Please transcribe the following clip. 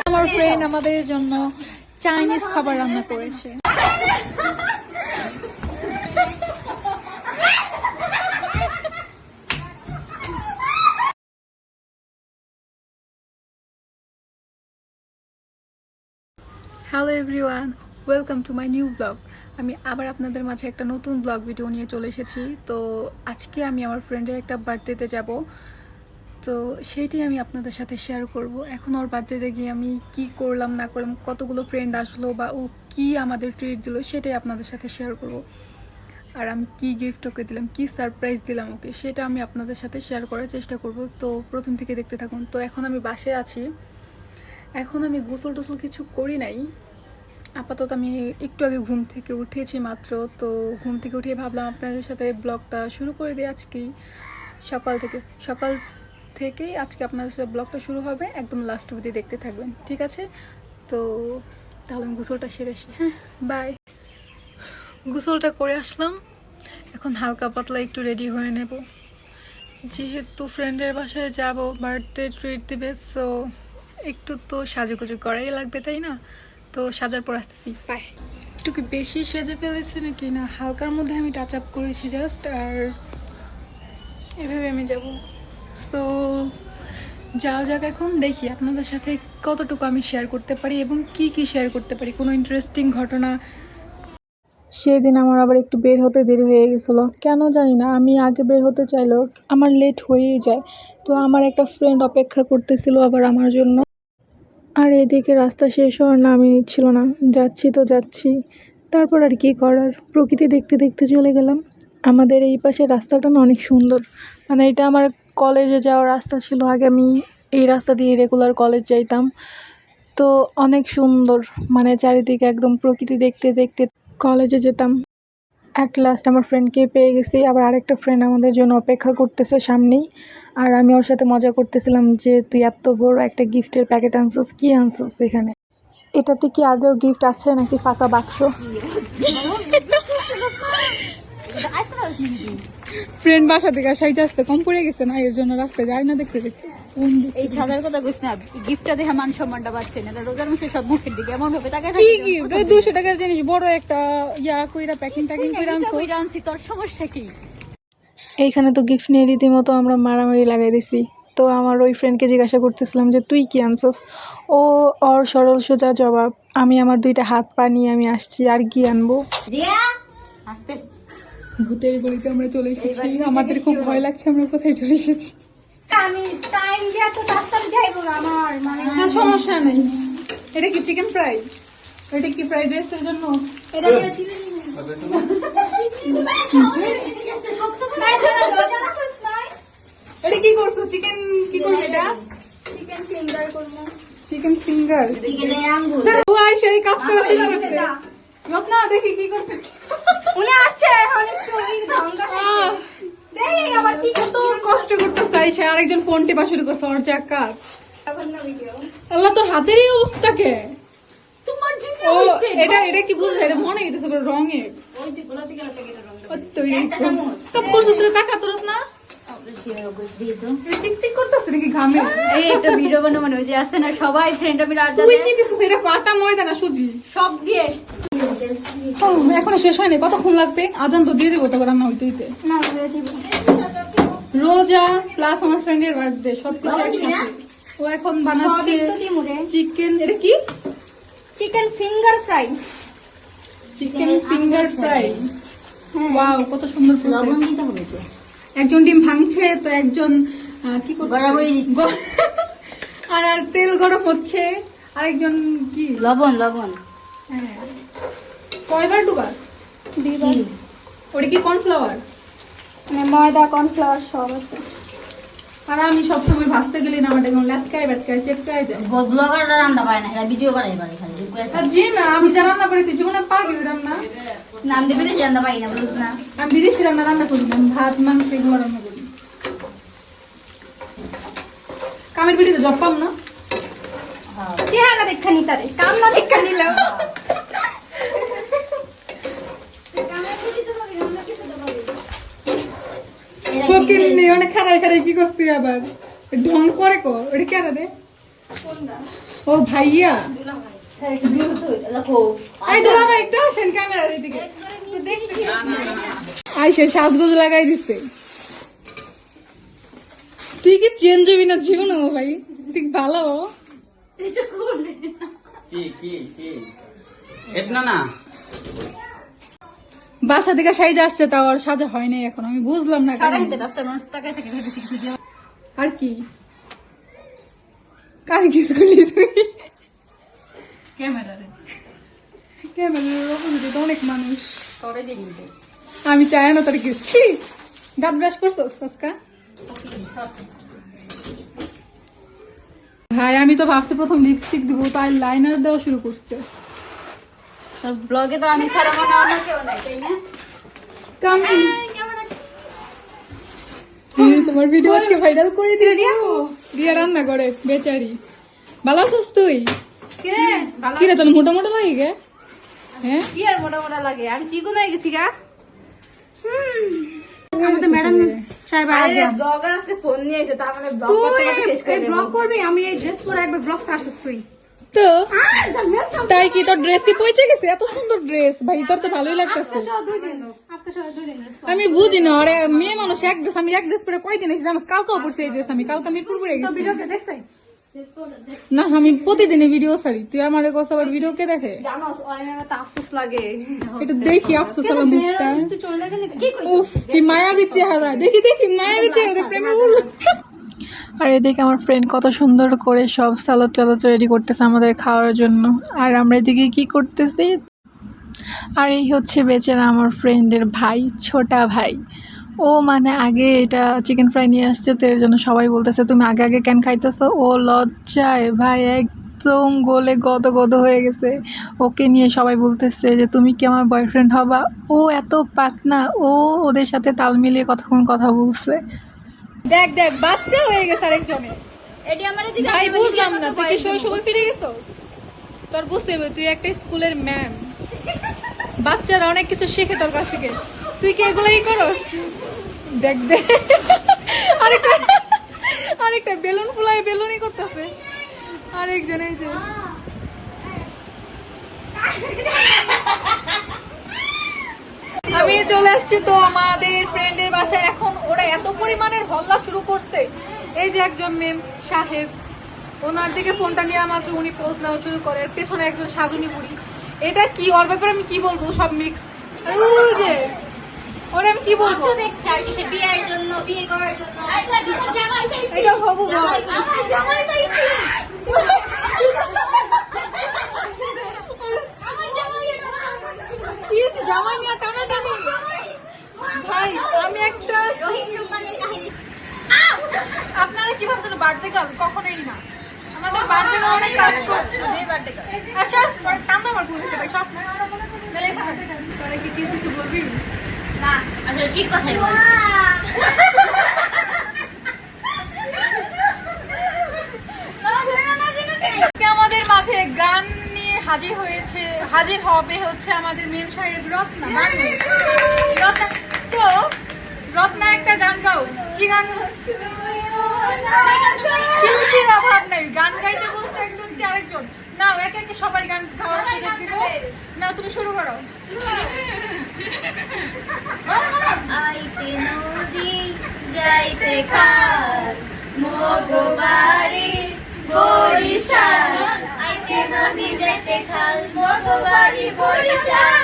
আমার ফ্রেন্ড আমাদের জন্য চাইনিজ খাবার রান্না করেছে। Hello everyone, welcome to my new blog. আমি আবার আপনাদের মাঝে একটা নতুন ব্লগ ভিডিও নিয়ে চলে এসেছি। তো আজকে আমি আমার ফ্রেন্ডের একটা বার্থডেতে যাব, তো সেইটাই আমি আপনাদের সাথে শেয়ার করব। এখন ওর বার্থডেতে গিয়ে আমি কি করলাম না করলাম, কতগুলো ফ্রেন্ড আসলো বা ও কি আমাদের ট্রিট দিল, সেটাই আপনাদের সাথে শেয়ার করব। আর আমি কি গিফট ওকে দিলাম, কি সারপ্রাইজ দিলাম ওকে, সেটা আমি আপনাদের সাথে শেয়ার করার চেষ্টা করব। তো প্রথম থেকে দেখতে থাকুন। তো এখন আমি বাসায় আছি, এখন আমি গোসল টোসল কিছু করি নাই আপাতত। আমি একটু আগে ঘুম থেকে উঠেছি মাত্র। তো ঘুম থেকে উঠিয়ে ভাবলাম আপনাদের সাথে ব্লগটা শুরু করে দিই। আজকেই সকাল থেকেই আজকে আপনাদের সাথে ব্লগটা শুরু হবে, একদম লাস্ট অবধি দেখতে থাকবেন, ঠিক আছে? তো তাহলে আমি গোসলটা সেরে আসি। হ্যাঁ, বাই। গোসলটা করে আসলাম, এখন হালকা পাতলা একটু রেডি হয়ে নেব, যেহেতু ফ্রেন্ডের বাসায় যাব, বার্থডে ট্রিট দিবে, সো একটু তো সাজুগুজু করাই লাগবে, তাই না? তো সাজার পর আসতেছি, বাই। একটু কি বেশি সেজে ফেলেছে নাকি না, হালকার মধ্যে আমি টাচ আপ করেছি জাস্ট, আর এভাবে আমি যাব। তো যাওয়া যাক, এখন দেখি আপনাদের সাথে কতটুকু আমি শেয়ার করতে পারি এবং কি শেয়ার করতে পারি, কোনো ইন্টারেস্টিং ঘটনা। সেদিন আমার আবার একটু বের হতে দেরি হয়ে গেছিলো, কেন জানি না। আমি আগে বের হতে চাইলেও আমার লেট হয়েই যায়। তো আমার একটা ফ্রেন্ড অপেক্ষা করতেছিল আবার আমার জন্য, আর এদিকে রাস্তা শেষ হওয়ার নামই নিচ্ছিল না। যাচ্ছি তো যাচ্ছি, তারপর আর কি করার, প্রকৃতি দেখতে দেখতে চলে গেলাম। আমাদের এই পাশে রাস্তাটা না অনেক সুন্দর, মানে এটা আমার কলেজে যাওয়ার রাস্তা ছিল আগে, আমি এই রাস্তা দিয়ে রেগুলার কলেজ যাইতাম। তো অনেক সুন্দর, মানে চারিদিকে একদম প্রকৃতি দেখতে দেখতে কলেজে যেতাম। অ্যাট লাস্ট আমার ফ্রেন্ডকে পেয়ে গেছি, আবার আরেকটা ফ্রেন্ড আমাদের জন্য অপেক্ষা করতেছে সামনেই। আর আমি ওর সাথে মজা করতেছিলাম যে তুই এত বড় একটা গিফটের প্যাকেট আনছিস, কি আনছিস এখানে, এটাতে কি আদৌ গিফট আছে নাকি ফাঁকা বাক্স? ফ্রেন্ড বাসা থেকে সাইজ আসতে কম পড়ে গেছে না, এর জন্য রাস্তায় যায় না দেখতে দেখতে। এই সাদার কথা কইছ না, গিফটটা দেখে মান সম্মানটা পাচ্ছে না, রোজার মাসে সব মুখের দিকে এমন হবে তাকে কি গিফট, 200 টাকার জিনিস বড় একটা ইয়া কইরা প্যাকিং কইরা আনছি, তোর সমস্যা কি? এইখানে তো গিফট নিয়ে রীতিমতো আমরা মারামারি লাগাই দিছি। তো আমার ওই ফ্রেন্ডকে জিজ্ঞাসা করতেছিলাম যে তুই কি আনছস, ও ওর সরল সোজা জবাব, আমি আমার 2টা হাত পা নিয়ে আমি আসছি, আর কি আনবো। ভূতের গলিতে আমরা চলে এসেছি, আমাদের খুব ভয় লাগছে, আমরা কোথায় চলে এসেছি। আমি টাইম দিয়া তো তাড়াতাড়ি যাইবো না, আমার মানে সমস্যা নেই। এটা কি চিকেন ফ্রাই? এটা কি ফ্রাইড রাইসের জন্য? এটা কি চিকেন এটা কি করছো? চিকেন কি করবে? এটা চিকেন ফিঙ্গার করবো। চিকেন ফিঙ্গার, চিকেনের আঙ্গুল সেই কাজ করে না, দেখি কি করতে উনি আসছে এখন একটু ধান্দা দেখি আবার কি কত কষ্ট করতে চাই, সে আরেকজন ফোন টেপা শুরু করছে, ওর যা কাজ। আল্লাহ, তোর হাতের এই অবস্থাকে তোমার জন্য ও হইছে। এটা কি বুঝছে? এটা মনে হইতেছে পুরো রঙের। ওই যে গোলাপি কালার প্যাকেটের রংটা কাপ করছিস টাকা তোর না, চিকচিক করতেছে নাকি ঘামে? এই একটা ভিডিও বানানো, মানে ওই যে আছে না সবাই ফ্রেন্ডরা মিলে আড্ডা তুই দেয়, কি দিছিস? এটা পাটা ময়দা না সুজি? সব দিয়ে এখনো শেষ হয়নি, কতক্ষণ লাগবে? আজান তো দিয়ে দেবো, তখন রান্না হইতে হইতে। না হয়ে যাবে। রোজা প্লাস আমার ফ্রেন্ডের বার্থডে, সবকিছু একসাথে। ও এখন বানাচ্ছে চিকেন, এটা কি? Chicken finger fry. Chicken finger fry, wow, কত সুন্দর প্রসেস। একজন ডিম ভাঙছে, তো একজন কি করছে, আর তেল গরম হচ্ছে, আরেকজন কি লবণ হ্যাঁ, কয়বার দুবার? ওটা কি কর্নফ্লাওয়ার? মানে ময়দা কর্নফ্লাওয়ার সব আছে। আর আমি সবসময় ভাজতে গেলে না, আমার এখন ল্যাটকায় ব্যাটকায় চেটকায় যায়। ব্লগাররা রান্না পায় না, এরা ভিডিও করে পারে খালি। আর জি না, আমি যা রান্না করি তুই জীবনে পারবি রান্না? নাম দেবে তো রান্না পাই না, বুঝছ না? আমি বিদেশি রান্না করি না, ভাত মাংস এগুলো রান্না করি। কামের ভিডিওতে জব পাম না, চেহারা দেখা নি তারে, কাম না দেখা নিলাম। ফকির নি অনেক খারাই খারাই কি করছিস আবার ঢং করে কো ওটা কেন রে ও ভাইয়া এই দুলা ভাই একটু আসেন ক্যামেরার দিকে আইসে সাজগোজ লাগাই দিছে তুই কি চেঞ্জ হবি না জীবন ভাই তুই ভালো বাসা থেকে সাইজে আসছে তাও আর সাজা হয় নাই এখন আমি বুঝলাম না কেন। আর কি কার কিস করলি তুই ক্যামেরার অপোজিটে তো অনেক মানুষ আমি চাই না তোর কিস ছি দাঁত ব্রাশ করছস আজকা ভাই আমি তো ভাবছি প্রথম লিপস্টিক দিব তাই লাইনার দেওয়া শুরু করছে তোর ব্লগে তো আমি ছাড়া মনে হয় না কেউ নাই, তাই না? কামিং তোমার ভিডিও আজকে ভাইরাল করে দিয়ে রিয়া রান্না করে বেচারি ভালো আছিস তুই কিরে তোর মোটা মোটা লাগে গে হ্যাঁ কি আর মোটা মোটা লাগে, আমি চিকন হয়ে গেছি গা। আমাদের ম্যাডাম সাহেব আগে ব্লগার আজকে ফোন নিয়ে এসে তার মানে ব্লগ করতে করতে শেষ করে দেব। ব্লগ করবি আমি এই ড্রেস পরে একবার ব্লগ আসছিস তুই তো তাই কি তোর ড্রেস কি পৌঁছে গেছে এত সুন্দর ড্রেস ভাই তোর তো ভালোই লাগতেছে আজকে সবাই 2 দিন আমি বুঝি না আরে মেয়ে মানুষ এক ড্রেস আমি এক ড্রেস পরে কয়দিন এসে জানো কালকেও পরছি এই ড্রেস আমি কালকে মিরপুর পরে গেছি ভিডিওতে দেখছাই না আমি প্রতিদিনই ভিডিও ছাড়ি তুই আমার কথা আবার ভিডিও কে দেখে জানো অনেক আমার আফসোস লাগে। একটু দেখি আফসোস আলা মুখটা তুই চলে গেলি কি কই? উফ কি মায়াবী চেহারা দেখি দেখি মায়াবী চেহারা প্রেমে বললো আর এদিকে আমার ফ্রেন্ড কত সুন্দর করে সব সালাদ টালাদ রেডি করতেছে আমাদের খাওয়ার জন্য আর আমরা এদিকে কি করতেছি আর এই হচ্ছে বেচারা আমার ফ্রেন্ডের ভাই ছোটা ভাই ও মানে আগে এটা চিকেন ফ্রাই নিয়ে আসছে তো এর জন্য সবাই বলতেছে তুমি আগে আগে কেন খাইতেছো ও লজ্জায় ভাই একদম গোলে গদ গদ হয়ে গেছে ওকে নিয়ে সবাই বলতেছে যে তুমি কি আমার বয়ফ্রেন্ড হবা ও এত পাকনা ও ওদের সাথে তাল মিলিয়ে কতক্ষণ কথা বলছে দেখ দেখ বাচ্চা হয়ে গেছে আরেকজনের এডি আমারে দিবি ভাই বুঝলাম না তুই কি শৈশবে ফিরে গেছিস তোর বুঝতে হবে তুই একটা স্কুলের ম্যাম বাচ্চারা অনেক কিছু শেখে তোর কাছ থেকে তুই কি এগুলাই করস দেখ দেখ আরেকটা আরেকটা বেলুন ফুলাই বেলুনই করতেছে আরেকজন এই যে আমি চলে আসছি তো আমাদের ফ্রেন্ডের বাসায় এখন ওরা এত পরিমাণের হল্লা শুরু করছে এই যে একজন মেম সাহেব ওনার দিকে ফোনটা নিয়ে মাত্র উনি পোজ নেওয়া শুরু করে এর পেছনে একজন সাজুনি বুড়ি এটা কি ওর ব্যাপারে আমি কি বলবো সব মিক্স যে ওরে আমি কি বলবো দেখছি আর কি সে বিয়ের জন্য বিয়ে করার জন্য জামাই পাইছি এটা হবো জামাই পাইছি জামাই নিয়ে টানাটানি ভাই আমি একটা আপনারা কি ভাবছেন বার্থডে গার্ল কখনোই না আমাদের বার্থডে অনেক কাজ করছে আচ্ছা কান্না আমার ভুলেছে ভাই সব তাহলে কি কিছু বলবি না আমি ঠিক কথাই বলছি। আজকে আমাদের মাঝে গান নিয়ে হাজির হবে হচ্ছে আমাদের মেম সাহেব রত্না তো রত্না একটা গান গাও কি গান শিল্পীর অভাব নেই গান গাইতে বলছে একজন কি আরেকজন নাও এক একে সবাই গান গাওয়ার সুযোগ দিব নাও তুমি শুরু করো আইতে নদী যাইতে খাল মগবাড়ি বরিশাল আইতে নদী যাইতে খাল মগবাড়ি বরিশাল